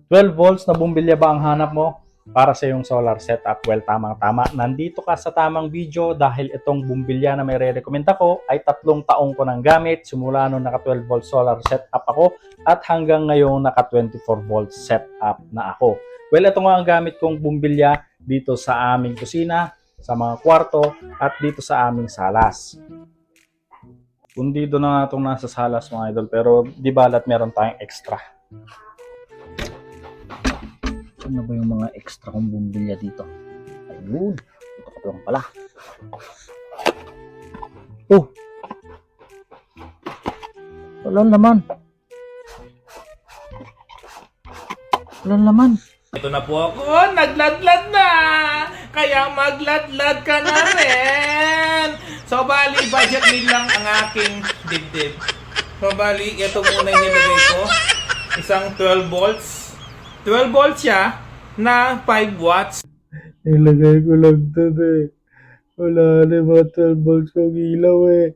12 volts na bumbilya ba ang hanap mo para sa iyong solar setup? Well, tamang-tama. Nandito ka sa tamang video dahil itong bumbilya na may re-recommend ako ay 3 taong ko nang gamit. Simula nung naka 12 volt solar setup ako at hanggang ngayon naka 24 volt setup na ako. Well, ito nga ang gamit kong bumbilya dito sa aming kusina, sa mga kwarto at dito sa aming salas. Kung dito na nga itong nasa salas mga idol, pero di balat meron tayong extra. Ano ba yung mga extra kong bumbilya dito? Ayun, ito ka lang pala. Oh! Walang laman. Walang laman. Ito na po ako, nagladlad na! Kaya magladlad ka na rin! So, bali, budget meal lang ang aking dibdib. So, bali, ito muna yung nilagay ko. Isang 12 volts. 12 volts siya na 5 watts. Nilagay ko lang ito eh. Wala na mga 12 volts kong ilaw eh.